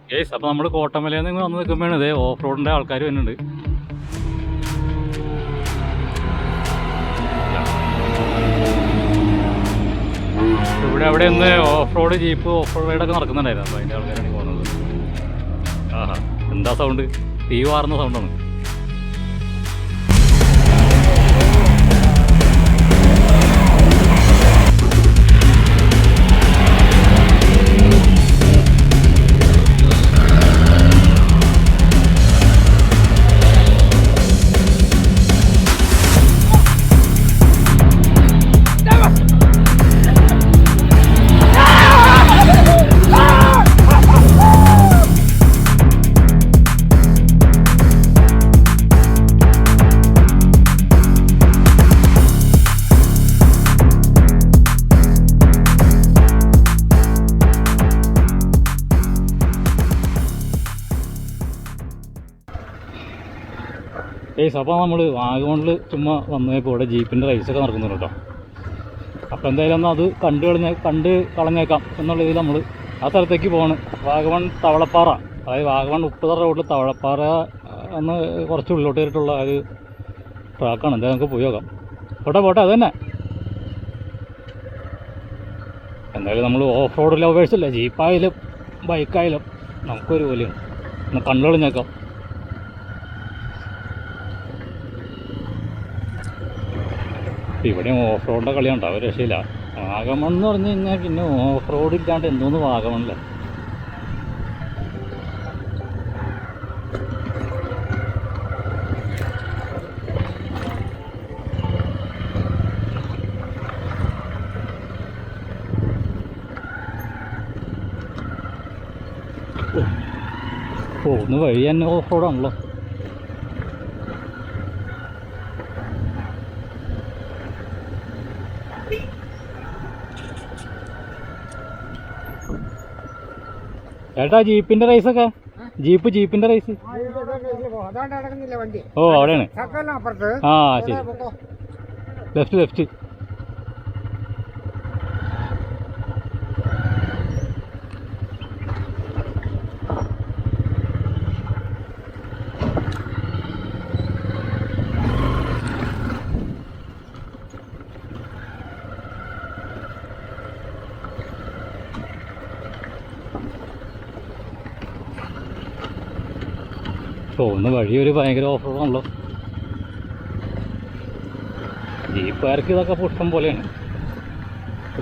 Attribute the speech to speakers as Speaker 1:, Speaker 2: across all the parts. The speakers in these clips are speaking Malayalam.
Speaker 1: ഗൈസ് അപ്പോൾ നമ്മൾ കോട്ടമലയിൽ നിന്ന് വന്ന് നിൽക്കുമ്പോഴാണ് ഇതേ ഓഫ് റോഡിൻ്റെ ആൾക്കാർ വരുന്നുണ്ട്. ഇവിടെ അവിടെ ഒന്ന് off road jeep off road റൈഡൊക്കെ നടക്കുന്നുണ്ടായിരുന്നു. അപ്പോൾ അതിൻ്റെ ആൾക്കാരാണ് പോകുന്നത്. ആഹാ, എന്താ സൗണ്ട്? തീ വാറുന്ന സൗണ്ടാണ്. അപ്പോൾ നമ്മൾ വാഗമണിൽ ചുമ്മാ വന്നപ്പോൾ ഇവിടെ ജീപ്പിൻ്റെ റേസൊക്കെ നടക്കുന്നുണ്ട് കേട്ടോ. അപ്പോൾ എന്തായാലും ഒന്ന് അത് കണ്ട് കളഞ്ഞേക്കാം എന്നുള്ള ഇതിൽ നമ്മൾ ആ സ്ഥലത്തേക്ക് പോവാണ്. വാഗമൺ തവളപ്പാറ, അതായത് വാഗമൺ ഉപ്പുതറ റോഡിൽ തവളപ്പാറ എന്ന് കുറച്ച് ഉള്ളിലോട്ട് കയറിയിട്ടുള്ള ഒരു ട്രാക്കാണ്. എന്തായാലും നമുക്ക് പോയി നോക്കാം. പോട്ടെ അത് തന്നെ. എന്തായാലും നമ്മൾ ഓഫ് റോഡ് ലവേഴ്സല്ലേ, ജീപ്പായാലും ബൈക്കായാലും നമുക്കൊരു പോലെയാണ്. ഒന്ന് കണ്ടു കളഞ്ഞേക്കാം. ഇവിടെയും ഓഫ് റോഡിൻ്റെ കളിയുണ്ടോ, ഒരു രക്ഷയില്ല. വാഗമൺ എന്ന് പറഞ്ഞു കഴിഞ്ഞാൽ പിന്നെ ഓഫ് റോഡ് ഇല്ലാണ്ട് എന്തോന്ന് വാഗമണില്ല. ഒന്ന് വഴി തന്നെ ഓഫ് റോഡാണല്ലോ. ചേട്ടാ ജീപ്പിന്റെ റേസൊക്കെ, ജീപ്പിന്റെ റേസ് ഓ അവിടെയാണ്. ആ ശരി, ലെഫ്റ്റ്. പോകുന്ന വഴി ഒരു ഭയങ്കര ഓഫ് റോഡാണല്ലോ. ജീപ്പുകാർക്ക് ഇതൊക്കെ പുഷ്പം പോലെയാണ്.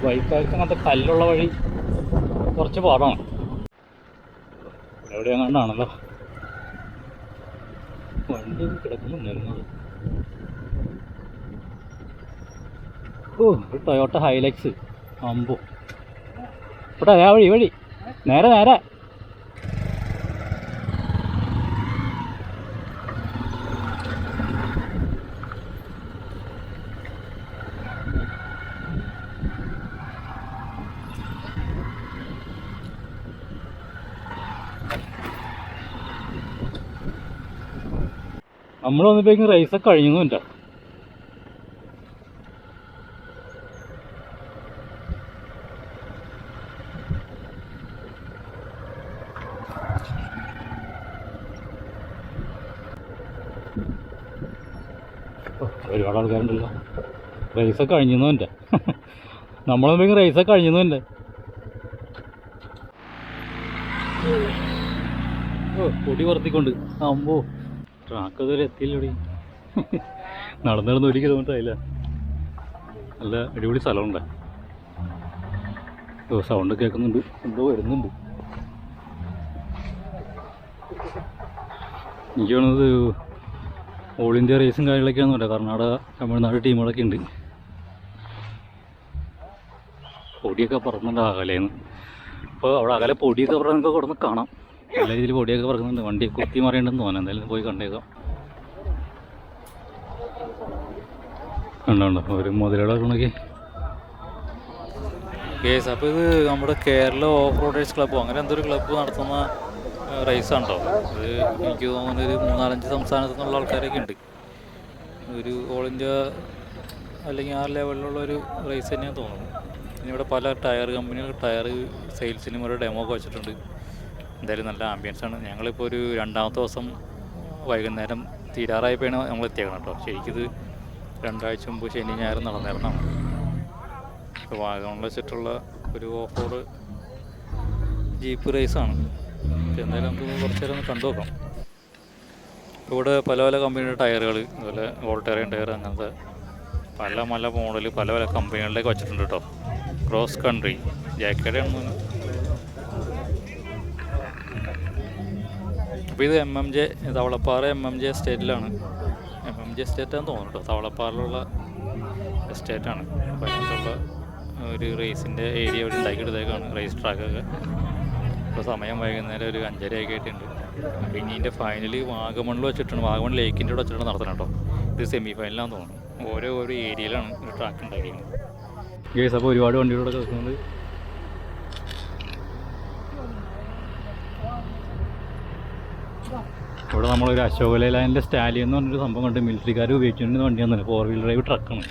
Speaker 1: ബൈക്കുകാർക്ക് അങ്ങനത്തെ കല്ലുള്ള വഴി കുറച്ച് പാടാണ്. എവിടെ അങ്ങാണ്ടാണല്ലോ വണ്ടി കിടക്കുന്നുണ്ടായിരുന്നത്. ഒരു ടൊയോട്ട ഹൈലക്സ് അമ്പോ. ഇവിടെ ആ വഴി നേരെ നമ്മൾ വന്നപ്പോഴേക്കും റേസൊക്കെ കഴിഞ്ഞൊന്നുമില്ല. ഒരുപാട് ആൾക്കാരുണ്ടല്ലോ. റേസൊക്കെ കഴിഞ്ഞൊന്നുമില്ല. നമ്മൾ വന്നപ്പോഴേക്കും റേസൊക്കെ കഴിഞ്ഞൊന്നുമില്ല. പൊടി വർത്തിക്കൊണ്ട് അമ്പോ ട്രാക്ക് അതുവരെ എത്തിയില്ലടി. നടന്നിരുന്ന 1 കിലോമീറ്റർ ആയില്ല. നല്ല അടിപൊളി സ്ഥലമുണ്ട്. സൗണ്ട് കേൾക്കുന്നുണ്ട്, എന്തോ വരുന്നുണ്ട്. എനിക്ക് തോന്നുന്നത് ഓൾ ഇന്ത്യ റേസും കാര്യങ്ങളൊക്കെയാണെന്ന് പറയാം. കർണാടക, തമിഴ്നാട് ടീമുകളൊക്കെ ഉണ്ട്. പൊടിയൊക്കെ പറക്കുന്നുണ്ട് അകലേന്ന്. അപ്പോൾ അവിടെ അകലെ പൊടിയൊക്കെ പറഞ്ഞൊക്കെ കൊടുന്ന് കാണാം. നല്ല രീതിയിൽ പൊടിയൊക്കെ പറക്കുന്നുണ്ട്. വണ്ടി കുത്തി മറിയണ്ടെന്ന് തോന്നുന്നു. എന്തായാലും പോയി കണ്ടേക്കാം. കണ്ടോ ഒരു മുതലുകളൊക്കെ ഉണ്ടെങ്കിൽ കേസ്. അപ്പോൾ ഇത് നമ്മുടെ കേരള ഓഫ് റോഡേഴ്സ് ക്ലബ്ബോ അങ്ങനെ എന്തൊരു ക്ലബ്ബ് നടത്തുന്ന റേസാണ് കേട്ടോ. ഇത് എനിക്ക് തോന്നുന്നത് ഒരു 3-4 സംസ്ഥാനത്തു നിന്നുള്ള ആൾക്കാരൊക്കെ ഉണ്ട്. ഒരു ഓൾ ഇന്ത്യ അല്ലെങ്കിൽ ആ ലെവലിലുള്ളൊരു റേസ് തന്നെയാണ് തോന്നുന്നു. പിന്നെ ഇവിടെ പല ടയർ കമ്പനികൾ ടയർ സെയിൽസിനും ഒരു ഡെമോ ഒക്കെ വെച്ചിട്ടുണ്ട്. എന്തായാലും നല്ല ആംബിയൻസാണ്. ഞങ്ങളിപ്പോൾ ഒരു രണ്ടാമത്തെ ദിവസം വൈകുന്നേരം തീരാറായപ്പോഴാണ് നമ്മൾ എത്തിയേക്കണം കേട്ടോ. ശരിക്കിത് 2 ആഴ്ച മുമ്പ് ശനി ഞായറും നടന്നിരുന്നതാണ്. ഇപ്പോൾ വാഗമണിൽ വെച്ചിട്ടുള്ള ഒരു ഓഫ് റോഡ് ജീപ്പ് റേസാണ്. എന്തായാലും നമുക്ക് കുറച്ച് നേരം ഒന്ന് കണ്ടു നോക്കാം. ഇവിടെ പല പല കമ്പനിയുടെ ടയറുകൾ, അതുപോലെ വോൾട്ടേറിയൻ ടയർ, അങ്ങനത്തെ പല മോഡൽ പല കമ്പനികളിലേക്ക് വെച്ചിട്ടുണ്ട് കേട്ടോ. ക്രോസ് കൺട്രി ജാക്കയുടെ ആണെന്ന്. അപ്പോൾ ഇത് MMJ തവളപ്പാറ MMJ എസ്റ്റേറ്റിലാണ്. MMJ എസ്റ്റേറ്റാന്ന് തോന്നുന്നു കേട്ടോ. തവളപ്പാറയിലുള്ള എസ്റ്റേറ്റാണ്. അപ്പോൾ അതിനകത്തുള്ള ഒരു റേസിൻ്റെ ഏരിയ ഇവിടെ ഉണ്ടാക്കിയെടുത്തേക്കാണ്, റേസ് ട്രാക്കൊക്കെ. ഇപ്പോൾ സമയം വൈകുന്നേരം ഒരു 5:30 ഒക്കെ ആയിട്ടുണ്ട്. അപ്പോൾ ഇനി ഇതിൻ്റെ ഫൈനൽ വാഗമണിൽ വെച്ചിട്ടാണ്, വാഗമൺ ലേക്കിൻ്റെ ഇവിടെ വെച്ചിട്ടാണ് നടത്തണം കേട്ടോ. ഇത് സെമി ഫൈനലാണെന്ന് തോന്നുന്നു. ഓരോ ഏരിയയിലാണ് ഒരു ട്രാക്ക് ഉണ്ടാക്കിയിരിക്കുന്നത്. ഗേസ് അപ്പോൾ ഒരുപാട് വണ്ടികളോടെ കേൾക്കുന്നത്. ഇവിടെ നമ്മളൊരു അശോക ലേലാൻഡിൻ്റെ സ്റ്റാലിയൻ എന്ന് പറഞ്ഞൊരു സംഭവം കണ്ട് മിലിറ്ററിക്കാർ ഉപയോഗിച്ചിട്ടുണ്ടെന്ന് വണ്ടിയാണെന്ന്. 4 വീലർ ഡ്രൈവ് ട്രക്കാണ്.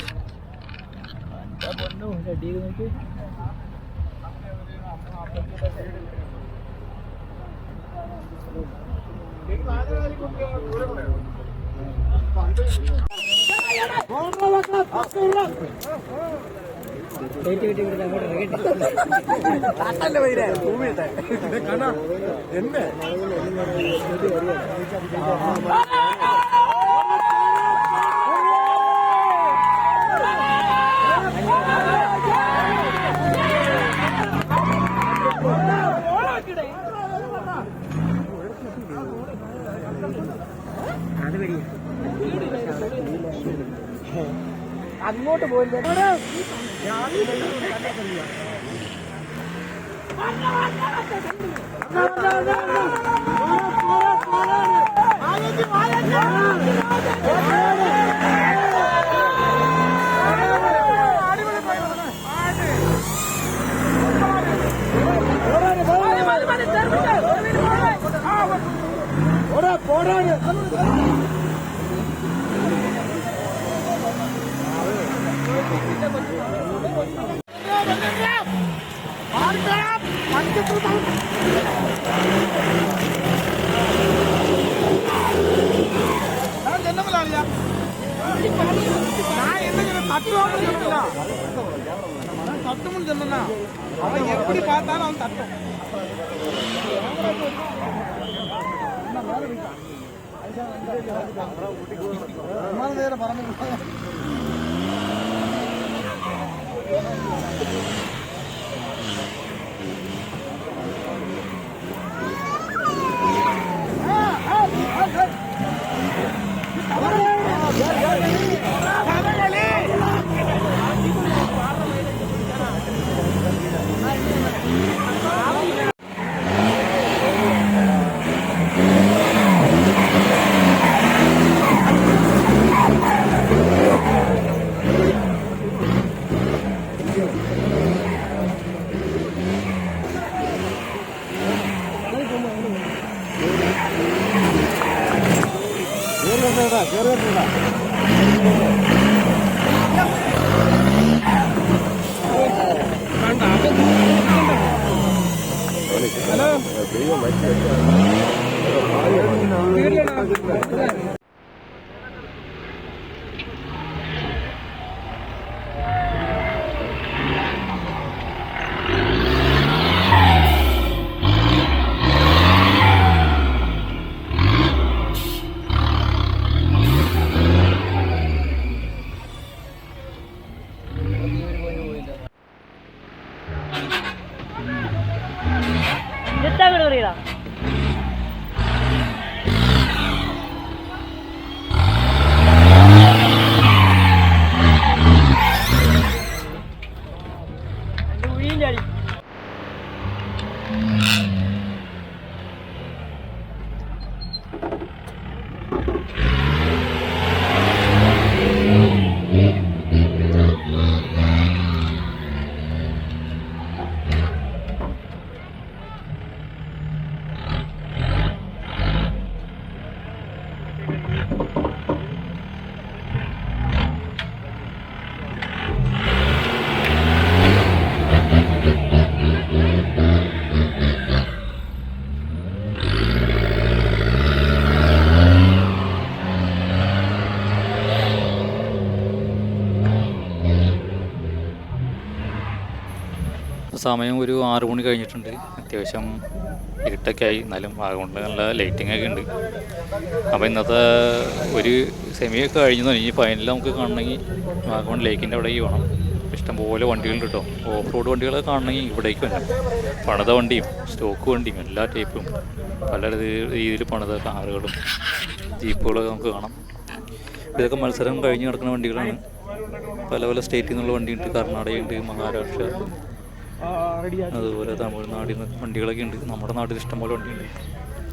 Speaker 2: അങ്ങോട്ട് പോയില്ല. தட்டுமுன்னு சொன்னா அவன் எப்படி பார்த்தாலும் அவன் தட்டும்.
Speaker 1: സമയം ഒരു 6 മണി കഴിഞ്ഞിട്ടുണ്ട്. അത്യാവശ്യം ഇരുട്ടൊക്കെ ആയി, എന്നാലും വാഗമണിൽ നല്ല ലൈറ്റിംഗ് ഒക്കെ ഉണ്ട്. അപ്പോൾ ഇന്നത്തെ ഒരു സെമിയൊക്കെ കഴിഞ്ഞു. ഇനി ഫൈനൽ നമുക്ക് കാണണമെങ്കിൽ വാഗമൺ ലേക്കിൻ്റെ അവിടേക്ക് പോകണം. ഇഷ്ടംപോലെ വണ്ടികളുണ്ട് കേട്ടോ. ഓഫ് റോഡ് വണ്ടികളൊക്കെ കാണണമെങ്കിൽ ഇവിടേക്ക് വരണം. പണിത വണ്ടിയും സ്റ്റോക്ക് വണ്ടിയും എല്ലാ ടൈപ്പും പല രീതിയിൽ പണിത കാറുകളും ജീപ്പുകളൊക്കെ നമുക്ക് കാണാം. ഇതൊക്കെ മത്സരം കഴിഞ്ഞ് നടക്കുന്ന വണ്ടികളാണ്. പല പല സ്റ്റേറ്റിൽ നിന്നുള്ള വണ്ടിയുണ്ട്. കർണാടകയുണ്ട്, മഹാരാഷ്ട്ര, അതുപോലെ തമിഴ്നാടിൽ നിന്ന് വണ്ടികളൊക്കെ ഉണ്ട്. നമ്മുടെ നാട്ടിൽ ഇഷ്ടംപോലെ വണ്ടിയുണ്ട്.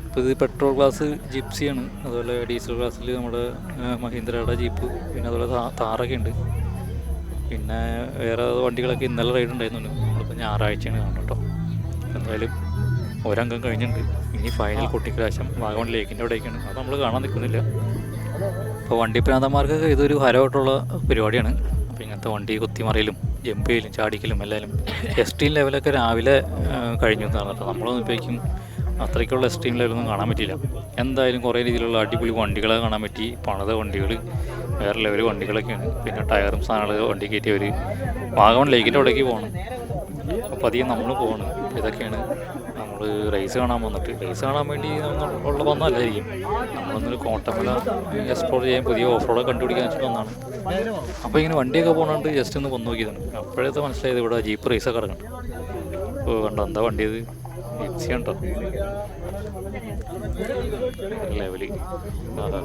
Speaker 1: ഇപ്പോൾ ഇത് പെട്രോൾ ക്ലാസ് ജിപ്സിയാണ്. അതുപോലെ ഡീസൽ ക്ലാസ്സിൽ നമ്മുടെ മഹീന്ദ്രയുടെ ജീപ്പ്, പിന്നെ അതുപോലെ താറൊക്കെ ഉണ്ട്. പിന്നെ വേറെ വണ്ടികളൊക്കെ ഇന്നലെ റൈഡ് ഉണ്ടായിരുന്നുണ്ട്. നമ്മളിപ്പോൾ ഞായറാഴ്ചയാണ് കാണുന്നത് കേട്ടോ. എന്തായാലും ഒരംഗം കഴിഞ്ഞിട്ടുണ്ട്. ഇനി ഫൈനൽ കൊട്ടിക്കലാശം വാഗമൺ ലേക്കിൻ്റെ അവിടേക്കാണ്. അത് നമ്മൾ കാണാൻ നിൽക്കുന്നില്ല. അപ്പോൾ വണ്ടി പ്രാന്തന്മാർക്കൊക്കെ ഇതൊരു ഹരമായിട്ടുള്ള പരിപാടിയാണ്. അപ്പോൾ ഇങ്ങനത്തെ വണ്ടി കുത്തിമറിയലും ജമ്പ് ചെയ്യലും ചാടിക്കലും എല്ലാവരും എക്സ്ട്രീം ലെവലൊക്കെ രാവിലെ കഴിഞ്ഞു എന്നാണ് കേട്ടോ. നമ്മളൊന്നും ഇപ്പോഴേക്കും അത്രയ്ക്കുള്ള എക്സ്ട്രീം ലെവലൊന്നും കാണാൻ പറ്റിയില്ല. എന്തായാലും കുറേ രീതിയിലുള്ള അടിപൊളി വണ്ടികളെ കാണാൻ പറ്റി. പണിത വണ്ടികൾ, വേറെ ലെവൽ വണ്ടികളൊക്കെയാണ്. പിന്നെ ടയറും സാധനങ്ങൾ വണ്ടി കയറ്റിയവർ വാഗമൺ ലേക്കിൻ്റെ അവിടേക്ക് പോകണം. അപ്പോൾ അധികം നമ്മൾ പോകണം. ഇതൊക്കെയാണ് നമ്മൾ റേസ് കാണാൻ വന്നിട്ട്. റേസ് കാണാൻ വേണ്ടി ഉള്ള വന്നല്ലായിരിക്കും. നമ്മളൊന്നൊരു കോട്ടമല എക്സ്പ്ലോർ ചെയ്യാൻ, പുതിയ ഓഫ് റോഡ് കണ്ടുപിടിക്കാൻ വെച്ചിട്ട് വന്നതാണ്. അപ്പോൾ ഇങ്ങനെ വണ്ടിയൊക്കെ പോകുന്നുണ്ട്. ജസ്റ്റ് ഒന്ന് വന്ന് നോക്കിയതാണ്. അപ്പോഴത്തെ മനസ്സിലായത് ഇവിടെ ജീപ്പ് റേസൊക്കെ ഇറങ്ങുന്നുണ്ട്. അപ്പോൾ കണ്ടോ എന്താ വണ്ടി? ഇത് ജിപ്സി ഉണ്ടോ ലെവല്? അതാ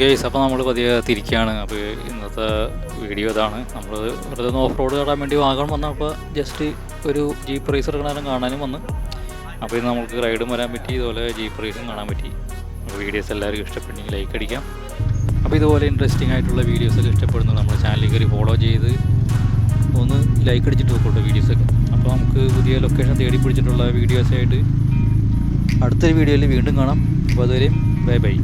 Speaker 1: ഗേസ്. അപ്പോൾ നമ്മൾ പതിയെ തിരിക്കുകയാണ്. അപ്പോൾ ഇന്നത്തെ വീഡിയോ ഇതാണ്. നമ്മൾ വെറുതെ ഓഫ് റോഡ് കാണാൻ വേണ്ടി വാഗമൺ വന്നപ്പോൾ ജസ്റ്റ് ഒരു ജീപ്പ് റേസ് ഇറങ്ങാനും കാണാനും വന്ന്. അപ്പോൾ ഇത് നമുക്ക് റൈഡും വരാൻ പറ്റി, ഇതുപോലെ ജീപ്പ് റേസും കാണാൻ പറ്റി. വീഡിയോസ് എല്ലാവർക്കും ഇഷ്ടപ്പെട്ടെങ്കിൽ ലൈക്ക് അടിക്കാം. അപ്പോൾ ഇതുപോലെ ഇൻട്രസ്റ്റിംഗ് ആയിട്ടുള്ള വീഡിയോസൊക്കെ ഇഷ്ടപ്പെടുന്നു നമ്മുടെ ചാനലിൽ കയറി ഫോളോ ചെയ്ത് ഒന്ന് ലൈക്ക് അടിച്ചിട്ട് നോക്കട്ടെ വീഡിയോസൊക്കെ. അപ്പോൾ നമുക്ക് പുതിയ ലൊക്കേഷൻ തേടി പിടിച്ചിട്ടുള്ള വീഡിയോസായിട്ട് അടുത്തൊരു വീഡിയോയിൽ വീണ്ടും കാണാം. അപ്പോൾ അതുവരെയും ബൈ ബൈ.